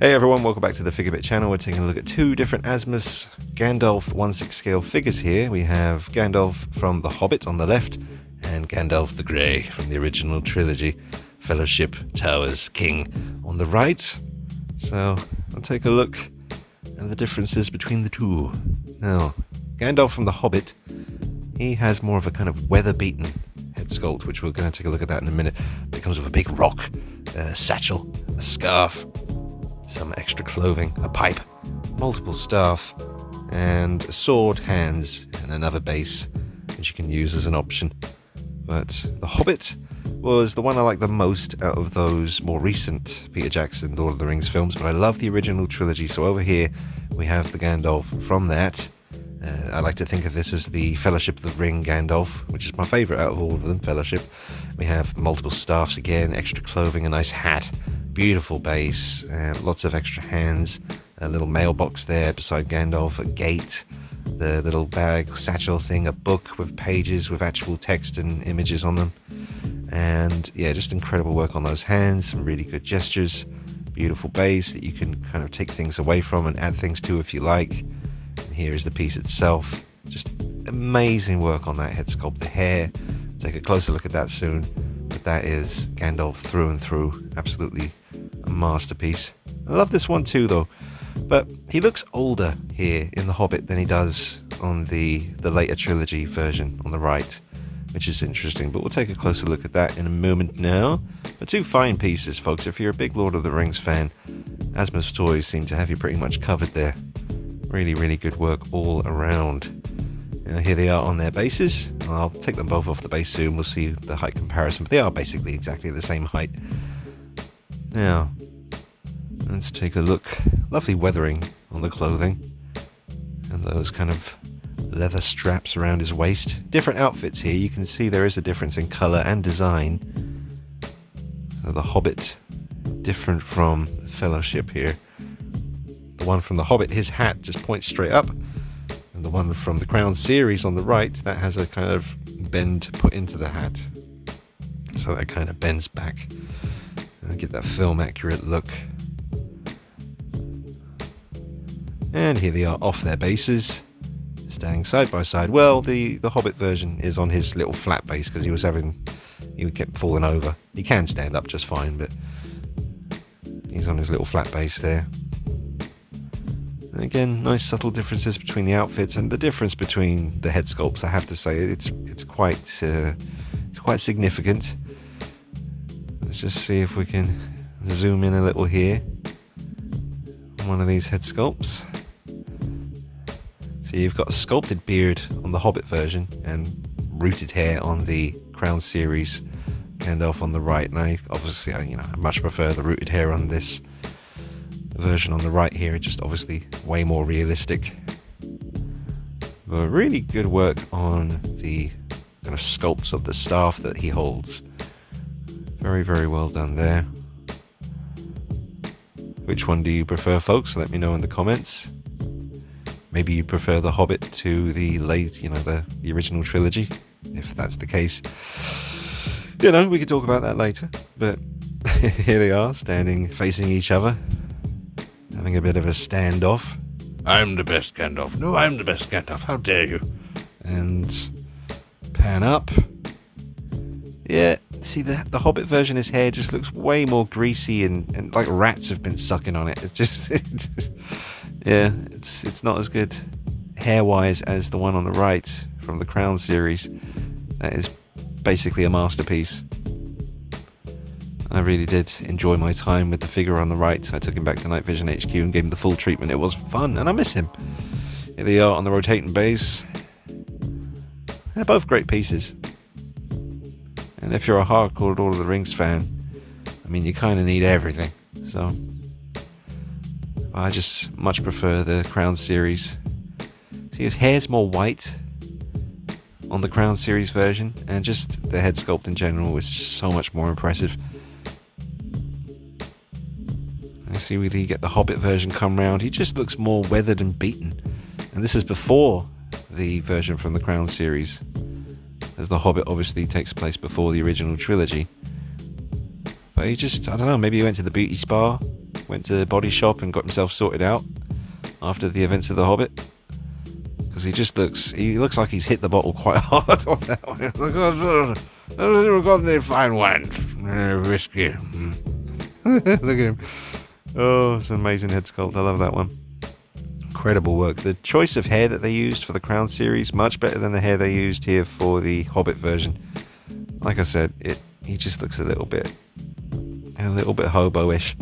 Hey everyone, welcome back to the Figure Bit channel. We're taking a look at two different Asmus Gandalf 1/6 scale figures here. We have Gandalf from The Hobbit on the left, and Gandalf the Grey from the original trilogy, Fellowship, Towers, King on the right. So I'll take a look at the differences between the two. Now, Gandalf from The Hobbit, he has more of a kind of weather-beaten head sculpt, which we're going to take a look at that in a minute. It comes with a big rock, a satchel, a scarf, some extra clothing, a pipe, multiple staff, and a sword, hands, and another base, which you can use as an option. But The Hobbit was the one I like the most out of those more recent Peter Jackson Lord of the Rings films, but I love the original trilogy, so over here we have the Gandalf from that. I like to think of this as the Fellowship of the Ring Gandalf, which is my favourite out of all of them, Fellowship. We have multiple staffs again, extra clothing, a nice hat, beautiful base, lots of extra hands, a little mailbox there beside Gandalf, a gate, the little bag, satchel thing, a book with pages with actual text and images on them. And yeah, just incredible work on those hands, some really good gestures, beautiful base that you can kind of take things away from and add things to if you like. And here is the piece itself. Just amazing work on that head sculpt. The hair, take a closer look at that soon. But that is Gandalf through and through. Absolutely a masterpiece. I love this one too though. But he looks older here in The Hobbit than he does on the later trilogy version on the right, which is interesting. But we'll take a closer look at that in a moment now. But two fine pieces, folks. If you're a big Lord of the Rings fan, Asmus Toys seem to have you pretty much covered there. Really, really good work all around. Here they are on their bases. I'll take them both off the base soon. We'll see the height comparison, but they are basically exactly the same height. Now, let's take a look. Lovely weathering on the clothing. And those kind of leather straps around his waist. Different outfits here. You can see there is a difference in colour and design. So the Hobbit, different from the Fellowship here. The one from The Hobbit, his hat just points straight up. And the one from the Crown series on the right, that has a kind of bend put into the hat. So that kind of bends back. And get that film accurate look. And here they are off their bases, standing side by side. Well, the Hobbit version is on his little flat base because he kept falling over. He can stand up just fine, but he's on his little flat base there. And again, nice subtle differences between the outfits, and the difference between the head sculpts, I have to say, it's quite significant. Let's just see if we can zoom in a little here on one of these head sculpts. So you've got a sculpted beard on the Hobbit version and rooted hair on the Crown series Gandalf on the right. And I much prefer the rooted hair on this version on the right here. It's just obviously way more realistic. But really good work on the kind of sculpts of the staff that he holds. Very, very well done there. Which one do you prefer, folks? Let me know in the comments. Maybe you prefer The Hobbit to the the original trilogy, if that's the case. We could talk about that later. But here they are, standing facing each other, having a bit of a standoff. I'm the best Gandalf. No, I'm the best Gandalf. How dare you? And pan up. Yeah, see the Hobbit version, his hair just looks way more greasy and like rats have been sucking on it. It's just, yeah, it's not as good hair-wise as the one on the right from the Crown series. That is basically a masterpiece. I really did enjoy my time with the figure on the right. I took him back to Night Vision HQ and gave him the full treatment. It was fun, and I miss him. Here they are on the rotating base. They're both great pieces. And if you're a hardcore Lord of the Rings fan, I mean, you kind of need everything. So I just much prefer the Crown series. See, his hair's more white on the Crown series version, and just the head sculpt in general was just so much more impressive. I see we get the Hobbit version come round. He just looks more weathered and beaten. And this is before the version from the Crown series, as the Hobbit obviously takes place before the original trilogy. But he just, I don't know, maybe he went to the beauty spa went to the body shop and got himself sorted out after the events of The Hobbit. Because he looks like he's hit the bottle quite hard on that one. It's like, we've got any fine wine, whiskey. Look at him. Oh, it's an amazing head sculpt. I love that one. Incredible work. The choice of hair that they used for the Crown series, much better than the hair they used here for the Hobbit version. Like I said, he just looks a little bit hobo-ish,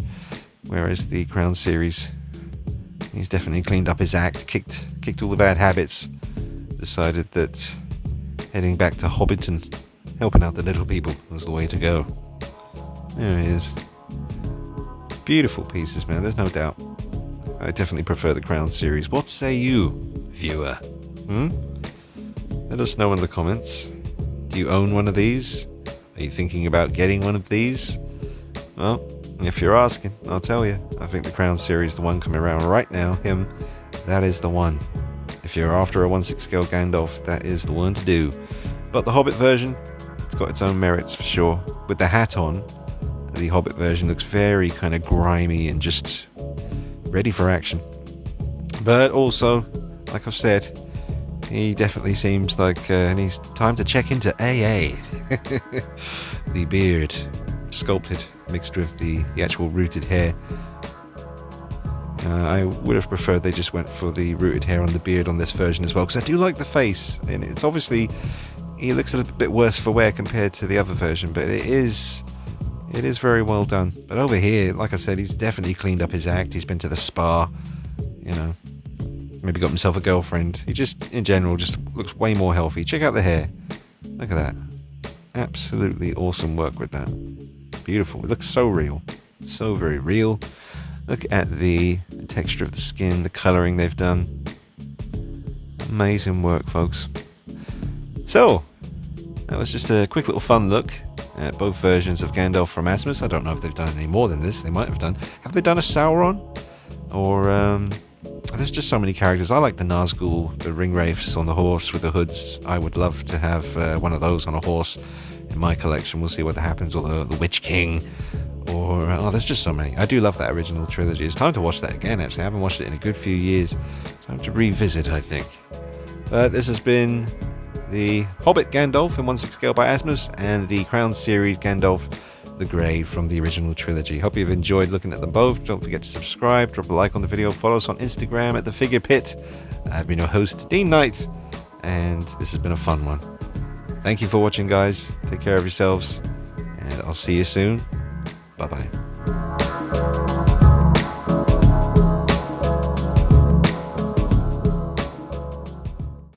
whereas the Crown series, he's definitely cleaned up his act, kicked all the bad habits, decided that heading back to Hobbiton, helping out the little people, was the way to go. There he is. Beautiful pieces, man, there's no doubt. I definitely prefer the Crown series. What say you, viewer? Let us know in the comments. Do you own one of these? Are you thinking about getting one of these? Well, if you're asking, I'll tell you. I think the Crown series, the one coming around right now, that is the one. If you're after a 1/6 scale Gandalf, that is the one to do. But the Hobbit version, it's got its own merits for sure. With the hat on, the Hobbit version looks very kind of grimy and just ready for action. But also, like I've said, he definitely seems like it needs time to check into AA. The beard, sculpted, mixed with the actual rooted hair. I would have preferred they just went for the rooted hair on the beard on this version as well, because I do like the face, and it's obviously, he looks a little bit worse for wear compared to the other version, but it is very well done. But over here, like I said, he's definitely cleaned up his act. He's been to the spa, maybe got himself a girlfriend. He just, in general, just looks way more healthy. Check out the hair. Look at that. Absolutely awesome work with that. Beautiful. It looks so real. So very real. Look at the texture of the skin, the coloring they've done. Amazing work, folks. So, that was just a quick little fun look at both versions of Gandalf from Asmus. I don't know if they've done any more than this. They might have done. Have they done a Sauron? Or, there's just so many characters. I like the Nazgul, the Ringwraiths on the horse with the hoods. I would love to have one of those on a horse in my collection. We'll see what happens. Or the Witch King. Or, there's just so many. I do love that original trilogy. It's time to watch that again, actually. I haven't watched it in a good few years. Time to revisit, I think. This has been the Hobbit Gandalf in 1/6 scale by Asmus, and the Crown series Gandalf the Grey from the original trilogy. Hope you've enjoyed looking at them both. Don't forget to subscribe, drop a like on the video, follow us on Instagram at The Figure Pit. I've been your host, Dean Knight, and this has been a fun one. Thank you for watching, guys. Take care of yourselves, and I'll see you soon. Bye-bye.